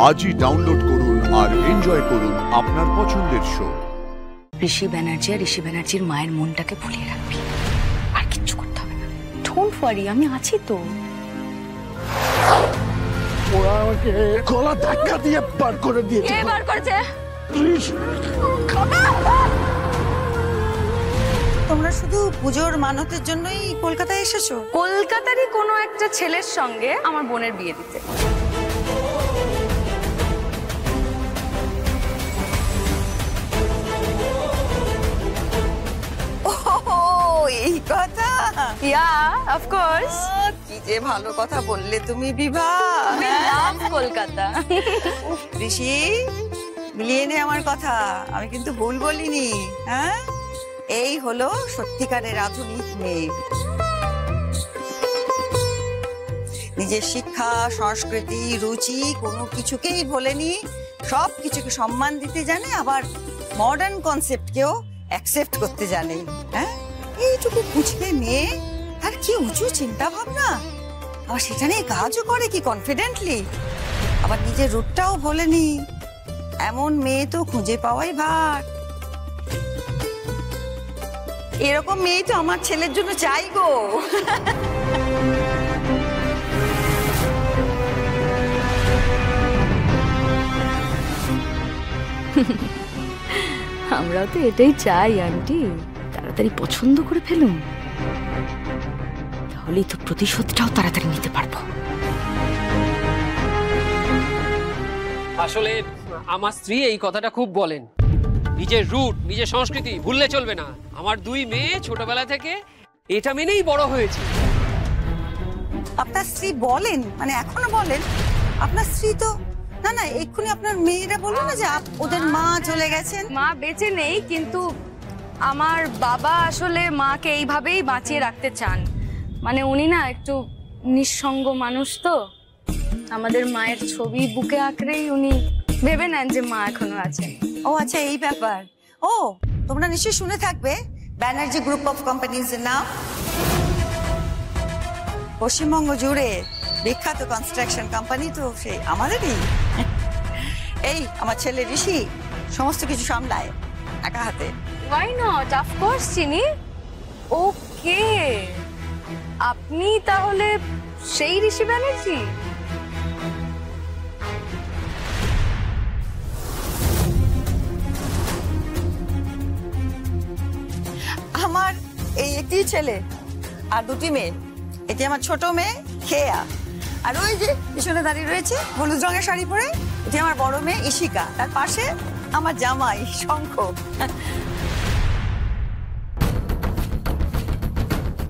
আজই ডাউনলোড করুন আর এনজয় করুন আপনার পছন্দের শো। ঋষি ব্যানার্জি আর ঋষি ব্যানার্জির মায়ের মনটাকে ভুলিয়ে রাখবি, আর কিচ্ছু করতে হবে না। ডোন্ট ওয়ারি, আমি আছি তো। ওরা আমাকে গলা ধাক্কা দিয়ে বার করে দিয়েছে। কে বার করেছে? তোমরা শুধু পুজোর মানতের জন্যই কলকাতায় এসেছো? কলকাতারই কোনো একটা ছেলের সঙ্গে আমার বোনের বিয়ে দিতে। এই কথা? ইয়া, অফ কোর্স। কি যে ভালো কথা বললে তুমি বিভা। আমি লাভ কলকাতা। ঋষি, মিলিয়ে নে আমার কথা, আমি কিন্তু ভুল বলিনি। হ্যাঁ, এই হলো সত্যিকারের আধুনিক মেয়ে। নিজের শিক্ষা, সংস্কৃতি, রুচি কোনো কিছুকেই ভোলেনি, সব কিছুকে সম্মান দিতে জানে, আবার মডার্ন কনসেপ্টকেও অ্যাকসেপ্ট করতে জানে। হ্যাঁ, এইটুকু কুচকে মেয়ে, তার কি উঁচু চিন্তা ভাবনা, আবার সেটা নিয়ে কাজও করে কি কনফিডেন্টলি, আবার নিজের রুটটাও ভোলেনি। এমন মেয়ে তো খুঁজে পাওয়াই ভার। এরকম মেয়ে তো আমার ছেলের জন্য চাই গো। আমরাও তো এটাই চাই আন্টি, তাড়াতাড়ি পছন্দ করে ফেলুন, তাহলেই তো প্রতিশোধটাও তাড়াতাড়ি নিতে পারবো। আসলে আমার স্ত্রী এই কথাটা খুব বলেন, নিজের রুট, নিজের সংস্কৃতি ভুললে চলবে না। আমার দুই মেয়ে ছোটবেলা থেকে এটা মেনেই বড় হয়েছে। আপনার স্ত্রী বলেন, মানে এখনো বলেন? আপনার স্ত্রী তো না না, এক্ষুনি আপনার মেয়েরা বললো না যে ওদের মা চলে গেছেন। মা বেঁচে নেই, কিন্তু আমার বাবা আসলে মাকে এইভাবেই বাঁচিয়ে রাখতে চান। মানে উনি না একটু নিঃসঙ্গ মানুষ, তো আমাদের মায়ের ছবি বুকে আঁকড়েই উনি ভেবে নেন যে মা এখনো আছেন। ও আচ্ছা, এই ব্যাপার। ও, তোমরা নিশ্চয়ই শুনে থাকবে ব্যানার্জি গ্রুপ অফ কোম্পানিজ এর নাম। পশ্চিমবঙ্গ জুড়ে বিখ্যাত কনস্ট্রাকশন কোম্পানি তো সেই আমাদেরই। এই আমার ছেলে ঋষি সমস্ত কিছু সামলায় একা হাতে। Why not? Of course চিনি। ওকে, আপনি তাহলে সেই ঋষি ব্যানার্জি? আমার এই একটি ছেলে আর দুটি মেয়ে। এটি আমার ছোট মেয়ে খেয়া, আর ওই যে পিছনে দাঁড়িয়ে রয়েছে হলুদ রঙের শাড়ি পরে, এটি আমার বড় মেয়ে ইশিকা, তার পাশে আমার জামাই শঙ্খ।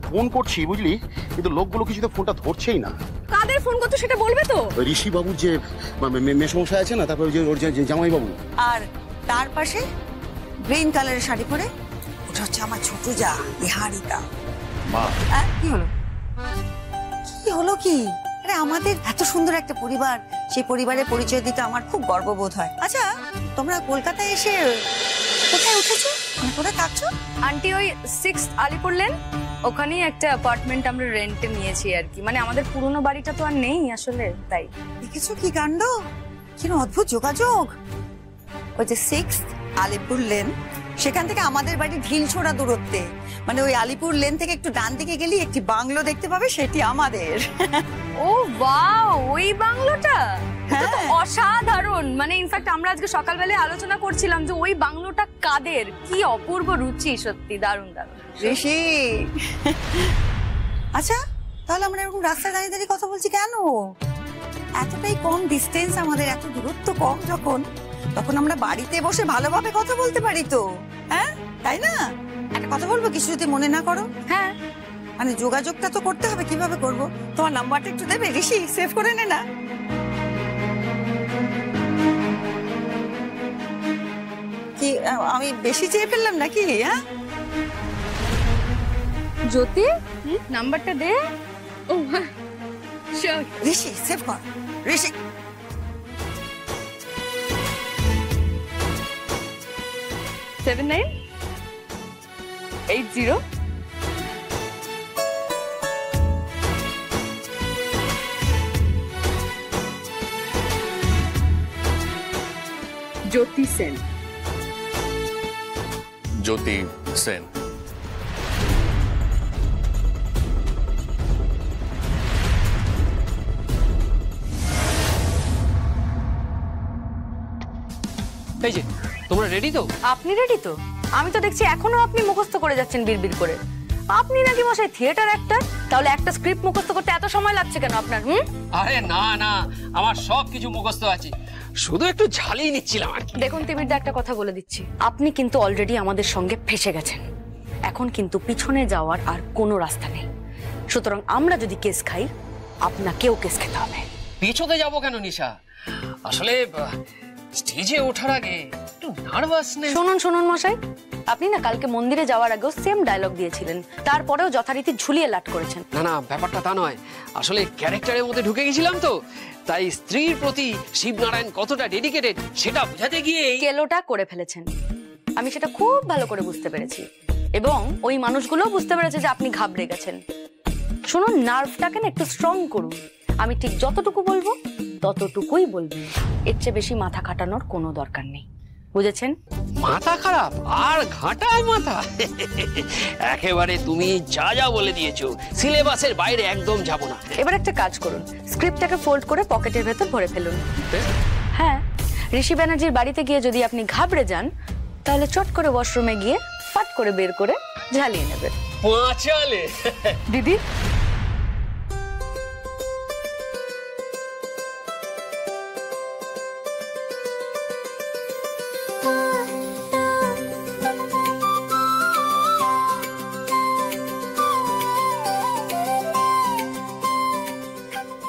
ফোন করছি বুঝলি, কিন্তু লোকগুলো কিছু তো ফোনটা ধরছেই না। কাদের ফোন করছো সেটা বলবে তো? ঋষি বাবুর যে মেসমশাই আছে না, তারপরে ওর যে জামাই বাবু, আর তার পাশে গ্রিন কালারের শাড়ি পরে ওটা হচ্ছে আমার ছোট যা নিহারিকা। মা কি হলো? কি হলো কি? আরে আমাদের এত সুন্দর একটা পরিবার, সেই পরিবারের পরিচয় দিতে আমার খুব গর্ববোধ হয়। আচ্ছা, তোমরা কলকাতায় এসে কোথায় উঠেছো, মানে কোথায় থাকছো? আন্টি ওই 6th আলিপুর লেন, ওখানেই একটা অ্যাপার্টমেন্ট আমরা রেন্টে নিয়েছি আর কি। মানে আমাদের পুরনো বাড়িটা তো আর নেই আসলে, তাই। দেখেছো কি কাণ্ড, কি অদ্ভুত যোগাযোগ। ওই যে 6th আলিপুর লেন, সেখান থেকে আমাদের বাড়ি ঢিলছোড়া দূরত্বে। মানে ওই আলিপুর লেন থেকে একটু ডান দিকে গেলে একটি বাংলো দেখতে পাবে, সেটি আমাদের। ও ওয়াও, ওই বাংলোটা এটা তো হ্যাঁ। অসাধারণ। মানে ইনফ্যাক্ট আমরা আজকে সকালবেলায় আলোচনা করছিলাম যে ওই বাংলোটা কাদের, কি অপূর্ব রুচি, সত্যি দারুণ দারুণ। ঋষি, আচ্ছা তাহলে আমরা এরকম রাস্তায় দাঁড়িয়ে দাঁড়িয়ে কথা বলছি কেন? এতটাই কম ডিস্টেন্স আমাদের, এত দূরত্ব কম যখন, তখন আমরা বাড়িতে বসে ভালোভাবে কথা বলতে পারি তো। হ্যাঁ, তাই না? একটা কথা বলবো, কিছু যদি মনে না করো? হ্যাঁ, মানে যোগাযোগটা তো করতে হবে, কিভাবে করব? তোমার নাম্বারটা একটু দেবে ঋষি, সেভ করে নে না। কি আমি বেশি চেয়ে ফেললাম নাকি? হ্যাঁ, জ্যোতি নাম্বারটা দে। ও হ্যাঁ, শিওর। ঋষি সেভ কর। ঋষি 7980। জ্যোতি সেন। জ্যোতি সেন। এই যে তোমরা রেডি তো? আপনি রেডি তো? আমি তো দেখছি এখনো আপনি মুখস্থ করে যাচ্ছেন বিড়বিড় করে। আপনি নাকি মশাই থিয়েটার অ্যাক্টর? তাহলে একটা স্ক্রিপ্ট মুখস্থ করতে এত সময় লাগছে কেন আপনার? আরে না না, আমার সব কিছু মুখস্থ আছে, শুধু একটু ঝালিয়ে নিচ্ছিলাম আর কি। দেখুন তিমিরদা, একটা কথা বলে দিচ্ছি, আপনি কিন্তু অলরেডি আমাদের সঙ্গে ফেসে গেছেন। এখন কিন্তু পিছনে যাওয়ার আর কোনো রাস্তা নেই। সুতরাং আমরা যদি কেস খাই, আপনাকেও কেস খেতে হবে। পিছোতে যাবো কেন নিশা? আসলে স্টেজে ওঠার আগে একটু নার্ভাসনেস। শুনুন মশাই, আপনি না কালকে মন্দিরে যাওয়ার আগেও সেম ডায়লগ দিয়েছিলেন, তারপরেও যথারীতি ঝুলিয়ে লাট করেছেন। না না, ব্যাপারটা তা নয়, আসলে ক্যারেক্টারের মধ্যে ঢুকে গেছিলাম তো, তাই স্ত্রীর প্রতি শিবনারায়ণ কতটা ডেডিকেটেড সেটা বোঝাতে গিয়ে কেলোটা করে ফেলেছেন। আমি সেটা খুব ভালো করে বুঝতে পেরেছি, এবং ওই মানুষগুলো বুঝতে পেরেছে যে আপনি ঘাবড়ে গেছেন। শুনুন, নার্ভটাকে না একটু স্ট্রং করুন। আমি ঠিক যতটুকু বলবো ততটুকুই বলবেন, এর চেয়ে বেশি মাথা খাটানোর কোনো দরকার নেই, বুঝেছেন? মাথা খারাপ আর ঘাটায় মাথা? একেবারে তুমি যা যা বলে দিয়েছো, সিলেবাসের বাইরে একদম যাব না। এবার একটা কাজ করুন, স্ক্রিপ্টটাকে ফোল্ড করে পকেটের ভেতর ভরে ফেলুন। হ্যাঁ, ঋষি ব্যানার্জির বাড়িতে গিয়ে যদি আপনি ঘাবড়ে যান, তাহলে চট করে ওয়াশরুমে গিয়ে ফাট করে বের করে ঝালিয়ে নেবেন। পাঁচালে দিদি,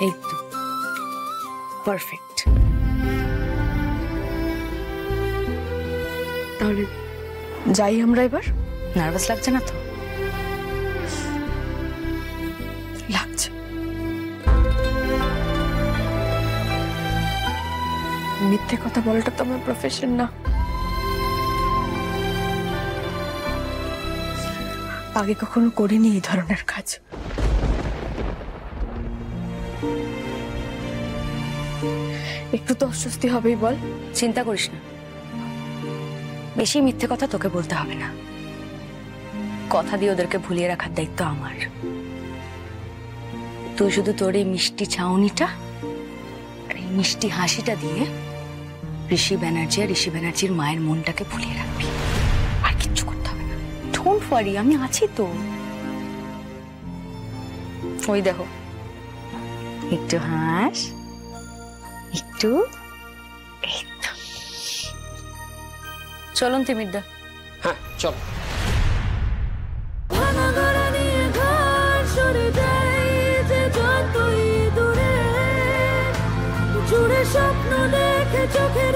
এই তো পারফেক্ট। তাহলে যাই আমরা এবার? নার্ভাস লাগছে না তো? লাগছে। মিথ্যে কথা বলাটা তো আমার প্রফেশন না। আগে কখনো করিনি এই ধরনের কাজ। একটু তো অস্বস্তি হবেই বল। চিন্তা করিস না, বেশি মিথ্যে কথা তোকে বলতে হবে না। কথা দিয়ে ওদেরকে ভুলিয়ে রাখার দায়িত্ব আমার। তুই শুধু তোর এই মিষ্টি চাউনিটা আর এই মিষ্টি হাসিটা দিয়ে ঋষি ব্যানার্জি আর ঋষি ব্যানার্জির মায়ের মনটাকে ভুলিয়ে রাখবি, আর কিচ্ছু করতে হবে না। ডোন্ট ওয়ারি, আমি আছি তো। ওই দেখো, একটু হাস, একটু। চলুন তিমিরদা। হ্যাঁ চল। জুড়ে স্বপ্ন দেখে চোখে